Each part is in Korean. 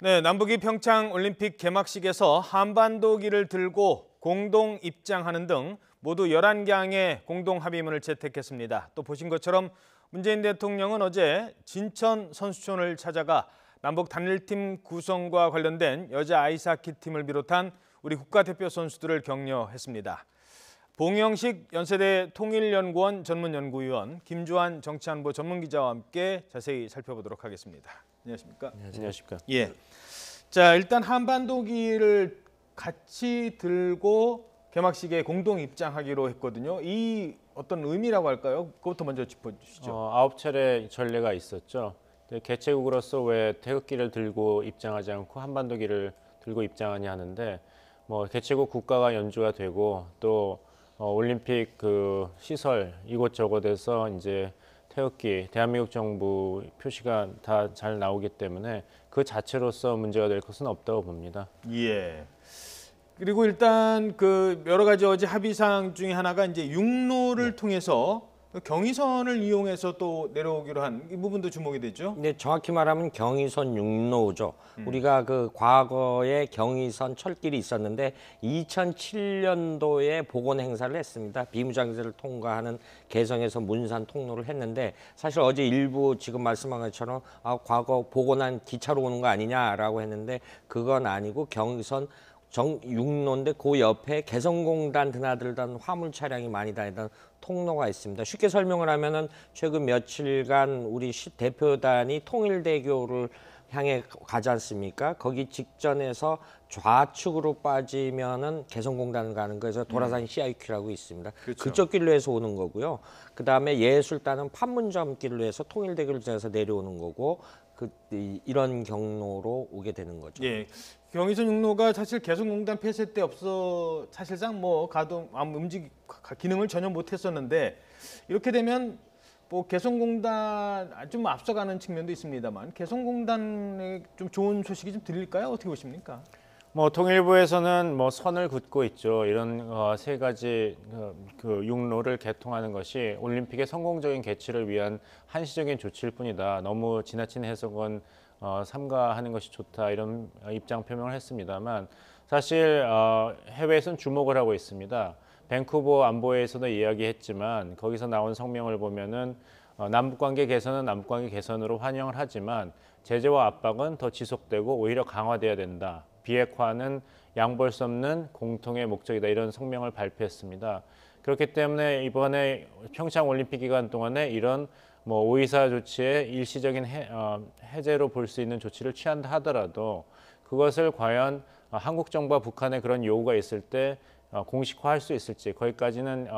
네, 남북이 평창 올림픽 개막식에서 한반도기를 들고 공동 입장하는 등 모두 11개항의 공동 합의문을 채택했습니다. 또 보신 것처럼 문재인 대통령은 어제 진천 선수촌을 찾아가 남북 단일팀 구성과 관련된 여자 아이스하키 팀을 비롯한 우리 국가대표 선수들을 격려했습니다. 봉영식 연세대 통일연구원 전문연구위원, 김주환 정치안보 전문기자와 함께 자세히 살펴보도록 하겠습니다. 안녕하십니까? 안녕하십니까? 예. 자, 일단 한반도기를 같이 들고 개막식에 공동 입장하기로 했거든요. 이 어떤 의미라고 할까요? 그것부터 먼저 짚어주시죠. 9차례 전례가 있었죠. 개최국으로서 왜 태극기를 들고 입장하지 않고 한반도기를 들고 입장하냐 하는데, 개최국 국가가 연주가 되고 또 올림픽 그 시설 이곳저곳에서 이제 태극기, 대한민국 정부 표시가 다 잘 나오기 때문에 그 자체로서 문제가 될 것은 없다고 봅니다. 예. 그리고 일단 그 여러 가지 어제 합의사항 중에 하나가 이제 육로를 통해서 경의선을 이용해서 또 내려오기로 한 이 부분도 주목이 되죠. 네, 정확히 말하면 경의선 육로죠. 우리가 그 과거에 경의선 철길이 있었는데 2007년도에 복원 행사를 했습니다. 비무장지대를 통과하는 개성에서 문산 통로를 했는데, 사실 어제 일부 지금 말씀한 것처럼 과거 복원한 기차로 오는 거 아니냐라고 했는데 그건 아니고 경의선 육로인데 그 옆에 개성공단 드나들던 화물 차량이 많이 다니던 통로가 있습니다. 쉽게 설명을 하면은 최근 며칠간 우리 대표단이 통일대교를 향해 가지 않습니까? 거기 직전에서 좌측으로 빠지면은 개성공단을 가는 거에서 도라산 CIQ라고 있습니다. 그렇죠. 그쪽 길로 해서 오는 거고요. 그 다음에 예술단은 판문점 길로 해서 통일대교를 지나서 내려오는 거고, 이런 경로로 오게 되는 거죠. 예. 경의선 육로가 사실 개성공단 폐쇄 때 사실상 가동 기능을 전혀 못했었는데, 이렇게 되면 개성공단 좀 앞서가는 측면도 있습니다만 개성공단에 좀 좋은 소식이 좀 들릴까요? 어떻게 보십니까? 통일부에서는 선을 긋고 있죠. 이런 세 가지 그 육로를 개통하는 것이 올림픽의 성공적인 개최를 위한 한시적인 조치일 뿐이다. 너무 지나친 해석은 삼가하는 것이 좋다, 이런 입장 표명을 했습니다만, 사실 해외에서는 주목을 하고 있습니다. 밴쿠버 안보회에서도 이야기했지만 거기서 나온 성명을 보면은 남북관계 개선은 남북관계 개선으로 환영을 하지만 제재와 압박은 더 지속되고 오히려 강화돼야 된다. 비핵화는 양보할 수 없는 공통의 목적이다, 이런 성명을 발표했습니다. 그렇기 때문에 이번에 평창 올림픽 기간 동안에 이런 오이사 조치의 일시적인 해제로 볼 수 있는 조치를 취한다 하더라도 그것을 과연 한국 정부와 북한의 그런 요구가 있을 때 공식화할 수 있을지, 거기까지는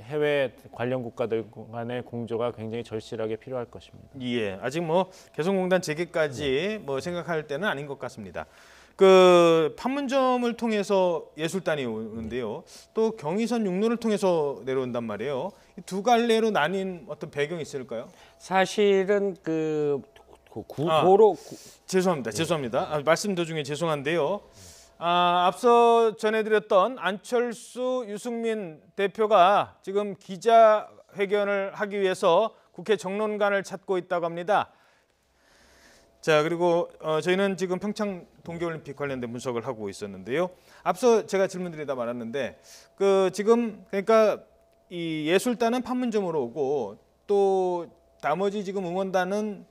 해외 관련 국가들 간의 공조가 굉장히 절실하게 필요할 것입니다. 예, 아직 개성공단 재개까지 생각할 때는 아닌 것 같습니다. 그 판문점을 통해서 예술단이 오는데요. 또 경의선 육로를 통해서 내려온단 말이에요. 이 두 갈래로 나뉜 어떤 배경이 있을까요? 사실은 도로 죄송합니다. 말씀 도중에 죄송한데요. 앞서 전해드렸던 안철수, 유승민 대표가 지금 기자회견을 하기 위해서 국회 정론관을 찾고 있다고 합니다. 자, 그리고 저희는 지금 평창 동계올림픽 관련된 분석을 하고 있었는데요. 앞서 제가 질문드리다 말았는데 지금 그러니까 이 예술단은 판문점으로 오고 또 나머지 지금 응원단은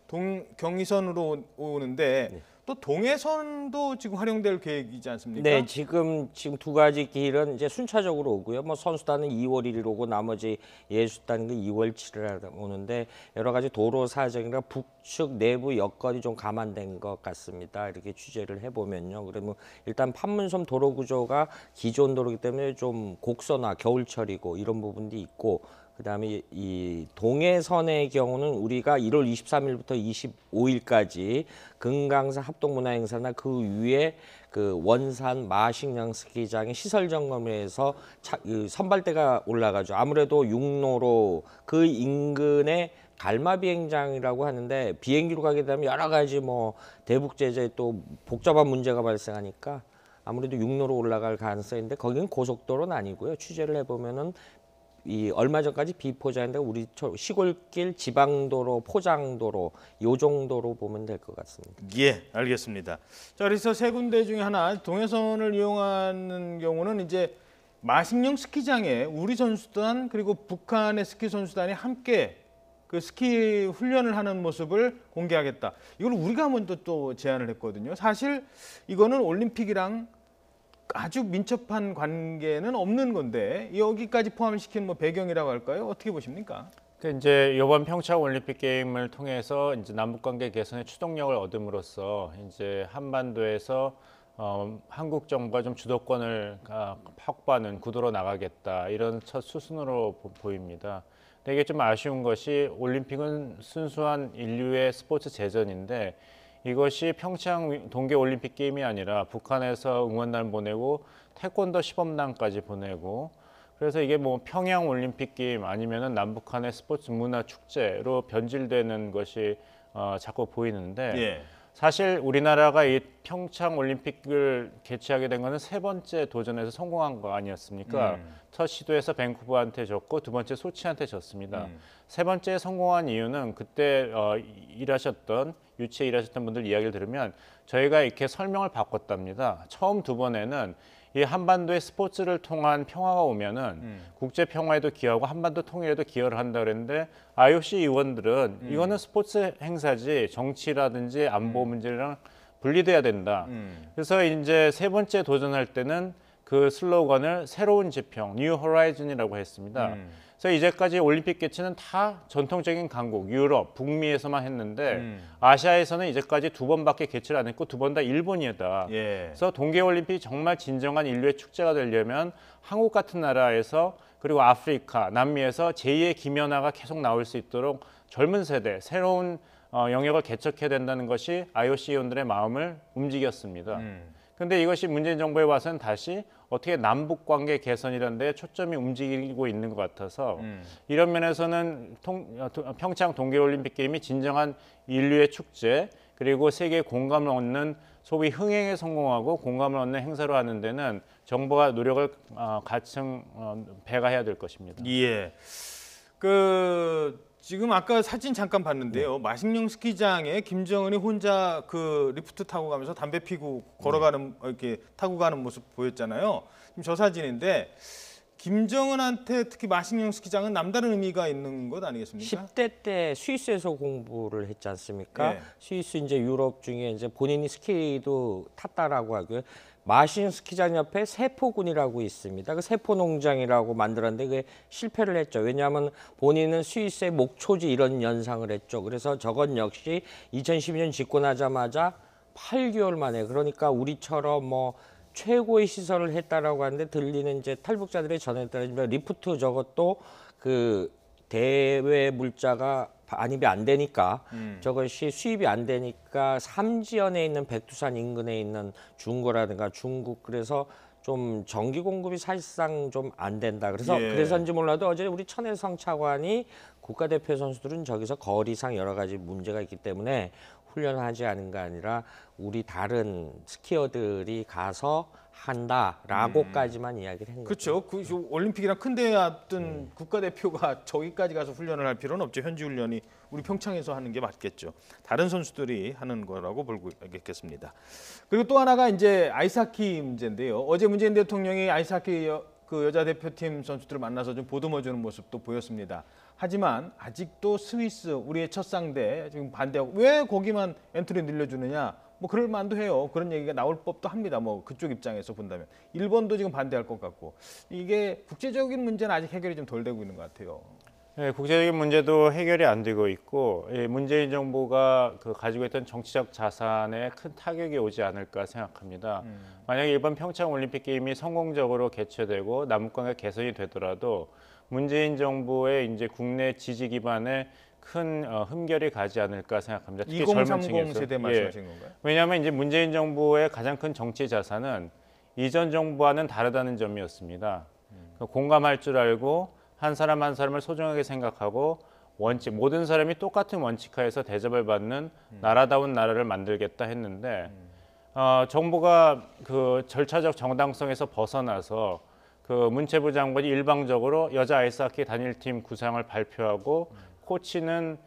경의선으로 오는데, 네. 또 동해선도 지금 활용될 계획이지 않습니까? 네, 지금 두 가지 길은 이제 순차적으로 오고요. 선수단은 2월 1일 오고 나머지 예술단은 2월 7일 오는데, 여러 가지 도로 사정이나 북측 내부 여건이 좀 감안된 것 같습니다. 이렇게 취재를 해보면요. 그러면 일단 판문점 도로 구조가 기존 도로이기 때문에 좀 곡선화, 겨울철이고 이런 부분도 있고, 그다음에 이 동해선의 경우는 우리가 1월 23일부터 25일까지 금강산 합동문화행사나 그 위에 그 원산 마식령 스키장의 시설 점검을 해서 선발대가 올라가죠. 아무래도 육로로 그 인근에 갈마 비행장이라고 하는데, 비행기로 가게 되면 여러 가지 대북 제재에 또 복잡한 문제가 발생하니까 아무래도 육로로 올라갈 가능성인데, 거기는 고속도로는 아니고요. 취재를 해보면은 이 얼마 전까지 비포장인데 우리 시골길 지방도로 포장도로 요 정도로 보면 될 것 같습니다. 예, 알겠습니다. 자, 그래서 세 군데 중에 하나 동해선을 이용하는 경우는 이제 마식령 스키장에 우리 선수단 그리고 북한의 스키 선수단이 함께 그 스키 훈련을 하는 모습을 공개하겠다. 이걸 우리가 먼저 또 제안을 했거든요. 사실 이거는 올림픽이랑 아주 민첩한 관계는 없는 건데 여기까지 포함시킨 뭐 배경이라고 할까요? 어떻게 보십니까? 이제 이번 평창 올림픽 게임을 통해서 이제 남북 관계 개선의 추동력을 얻음으로써 이제 한반도에서 한국 정부가 좀 주도권을 확보하는 구도로 나가겠다 이런 첫 수순으로 보입니다. 근데 이게 좀 아쉬운 것이 올림픽은 순수한 인류의 스포츠 제전인데 이것이 평창 동계올림픽 게임이 아니라 북한에서 응원단 보내고 태권도 시범단까지 보내고 그래서 이게 뭐 평양 올림픽 게임 아니면은 남북한의 스포츠 문화 축제로 변질되는 것이 자꾸 보이는데 예. 사실 우리나라가 이 평창 올림픽을 개최하게 된 것은 세 번째 도전에서 성공한 거 아니었습니까? 첫 시도에서 밴쿠버한테 졌고 두 번째 소치한테 졌습니다. 세 번째 성공한 이유는 그때 유치에 일하셨던 분들 이야기를 들으면 저희가 이렇게 설명을 바꿨답니다. 처음 두 번에는 이 한반도의 스포츠를 통한 평화가 오면은 국제 평화에도 기여하고 한반도 통일에도 기여를 한다 그랬는데 IOC 의원들은 이거는 스포츠 행사지 정치라든지 안보 문제랑 분리돼야 된다. 그래서 이제 세 번째 도전할 때는 그 슬로건을 새로운 지평, 뉴 호라이즌이라고 했습니다. 그래서 이제까지 올림픽 개최는 다 전통적인 강국, 유럽, 북미에서만 했는데 아시아에서는 이제까지 두 번밖에 개최를 안 했고 두 번 다 일본이다. 예. 그래서 동계올림픽이 정말 진정한 인류의 축제가 되려면 한국 같은 나라에서 그리고 아프리카, 남미에서 제2의 김연아가 계속 나올 수 있도록 젊은 세대, 새로운 영역을 개척해야 된다는 것이 IOC 의원들의 마음을 움직였습니다. 그런데 이것이 문재인 정부에 와서는 다시 어떻게 남북 관계 개선이라는 데 초점이 움직이고 있는 것 같아서 이런 면에서는 평창 동계올림픽 게임이 진정한 인류의 축제 그리고 세계의 공감을 얻는 소위 흥행에 성공하고 공감을 얻는 행사로 하는 데는 정부가 노력을 가층 배가해야 될 것입니다. 예. 지금 아까 사진 잠깐 봤는데요. 마식령 스키장에 김정은이 혼자 그 리프트 타고 가면서 담배 피고 걸어가는 이렇게 타고 가는 모습 보였잖아요. 지금 저 사진인데 김정은한테 특히 마식령 스키장은 남다른 의미가 있는 것 아니겠습니까? 10대 때 스위스에서 공부를 했지 않습니까? 예. 스위스 이제 유럽 중에 이제 본인이 스키도 탔다라고 하고요. 마신 스키장 옆에 세포군이라고 있습니다. 그 세포농장이라고 만들었는데 그게 실패를 했죠. 왜냐하면 본인은 스위스의 목초지 이런 연상을 했죠. 그래서 저건 역시 2012년 집권하자마자 8개월 만에 그러니까 우리처럼 뭐 최고의 시설을 했다라고 하는데 들리는 이제 탈북자들의 전에 따르면 리프트 저것도 그 대외 물자가 반입이 안 되니까 저것이 수입이 안 되니까 삼지연에 있는 백두산 인근에 있는 중고라든가 중국 그래서 좀 전기 공급이 사실상 좀 안 된다. 그래서 예. 그래서인지 몰라도 어제 우리 천혜성 차관이 국가대표 선수들은 저기서 거리상 여러 가지 문제가 있기 때문에 훈련하지 않은 게 아니라 우리 다른 스키어들이 가서 한다라고까지만 이야기를 한 거죠. 그렇죠. 그 올림픽이랑 큰 대회 앞둔 국가대표가 저기까지 가서 훈련을 할 필요는 없죠. 현지 훈련이 우리 평창에서 하는 게 맞겠죠. 다른 선수들이 하는 거라고 보고 있겠습니다. 그리고 또 하나가 이제 아이스하키 문제인데요. 어제 문재인 대통령이 아이스하키 그 여자 대표팀 선수들을 만나서 좀 보듬어주는 모습도 보였습니다. 하지만 아직도 스위스 우리의 첫 상대 지금 반대하고 왜 거기만 엔트리 늘려주느냐? 뭐 그럴 만도 해요. 그런 얘기가 나올 법도 합니다. 뭐 그쪽 입장에서 본다면 일본도 지금 반대할 것 같고 이게 국제적인 문제는 아직 해결이 좀 덜 되고 있는 것 같아요. 네, 국제적인 문제도 해결이 안 되고 있고 문재인 정부가 가지고 있던 정치적 자산에 큰 타격이 오지 않을까 생각합니다. 만약에 이번 평창 올림픽 게임이 성공적으로 개최되고 남북관계 개선이 되더라도 문재인 정부의 이제 국내 지지 기반에 큰 흠결이 가지 않을까 생각합니다. 특히 젊은 2030 층에서. 세대 말씀하신 건가요? 왜냐하면 이제 문재인 정부의 가장 큰 정치 자산은 이전 정부와는 다르다는 점이었습니다. 공감할 줄 알고 한 사람 한 사람을 소중하게 생각하고 원칙 모든 사람이 똑같은 원칙하에서 대접을 받는 나라다운 나라를 만들겠다 했는데 정부가 그 절차적 정당성에서 벗어나서 그 문체부 장관이 일방적으로 여자 아이스하키 단일팀 구상을 발표하고 코치는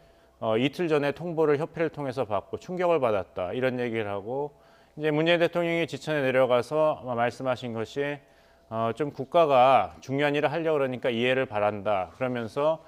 이틀 전에 통보를 협회를 통해서 받고 충격을 받았다 이런 얘기를 하고 이제 문재인 대통령이 지천에 내려가서 말씀하신 것이 좀 국가가 중요한 일을 하려고 그러니까 이해를 바란다 그러면서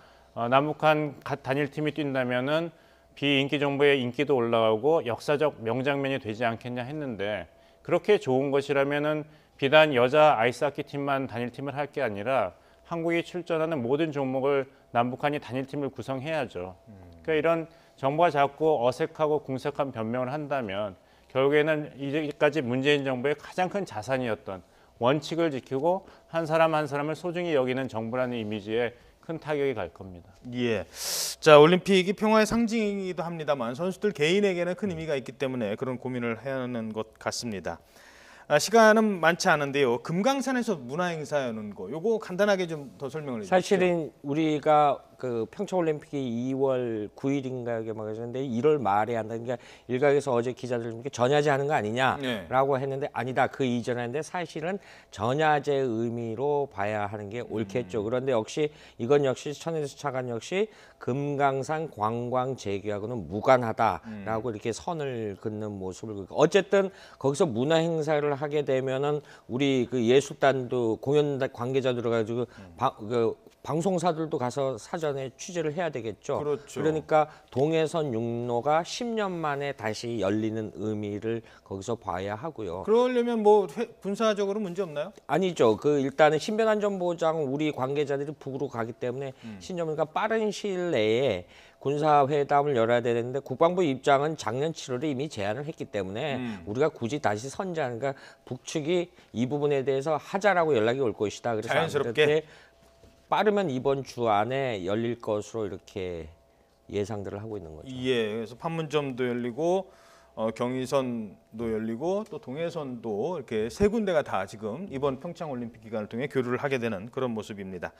남북한 단일팀이 뛴다면은 비인기 정부의 인기도 올라가고 역사적 명장면이 되지 않겠냐 했는데 그렇게 좋은 것이라면은 비단 여자 아이스하키 팀만 단일팀을 할 게 아니라 한국이 출전하는 모든 종목을 남북한이 단일팀을 구성해야죠. 그러니까 이런 정부가 자꾸 어색하고 궁색한 변명을 한다면 결국에는 이제까지 문재인 정부의 가장 큰 자산이었던 원칙을 지키고 한 사람 한 사람을 소중히 여기는 정부라는 이미지에 큰 타격이 갈 겁니다. 예. 자, 올림픽이 평화의 상징이기도 합니다만 선수들 개인에게는 큰 의미가 있기 때문에 그런 고민을 해야 하는 것 같습니다. 시간은 많지 않은데요. 금강산에서 문화행사하는 거, 요거 간단하게 좀 더 설명을 해주시죠. 사실은 우리가 그 평창올림픽이 2월 9일인가 막 하셨는데 1월 말에 한다는 게 일각에서 어제 기자들께 전야제 하는 거 아니냐라고 했는데 아니다. 그 이전에 했는데 사실은 전야제 의미로 봐야 하는 게 옳겠죠. 그런데 역시 이건 역시 천에서 차관 역시 금강산 관광 재개하고는 무관하다라고 이렇게 선을 긋는 모습을 어쨌든 거기서 문화 행사를 하게 되면은 우리 그 예술단도 공연 관계자 들어가지고 방송사들도 가서 사전에 취재를 해야 되겠죠. 그렇죠. 그러니까 동해선 육로가 10년 만에 다시 열리는 의미를 거기서 봐야 하고요. 그러려면 뭐 군사적으로 문제 없나요? 아니죠. 그 일단은 신변안전보장 우리 관계자들이 북으로 가기 때문에 신념이니까 빠른 시일 내에 군사회담을 열어야 되는데 국방부 입장은 작년 7월에 이미 제안을 했기 때문에 우리가 굳이 다시 선제하니까 북측이 이 부분에 대해서 하자라고 연락이 올 것이다. 그래서 자연스럽게 빠르면 이번 주 안에 열릴 것으로 이렇게 예상들을 하고 있는 거죠. 예. 그래서 판문점도 열리고 경의선도 열리고 또 동해선도 이렇게 세 군데가 다 지금 이번 평창 올림픽 기간을 통해 교류를 하게 되는 그런 모습입니다.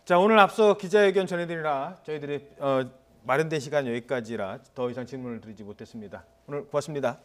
자, 오늘 앞서 기자회견 전해드리라 저희들이 마련된 시간 여기까지라 더 이상 질문을 드리지 못했습니다. 오늘 고맙습니다.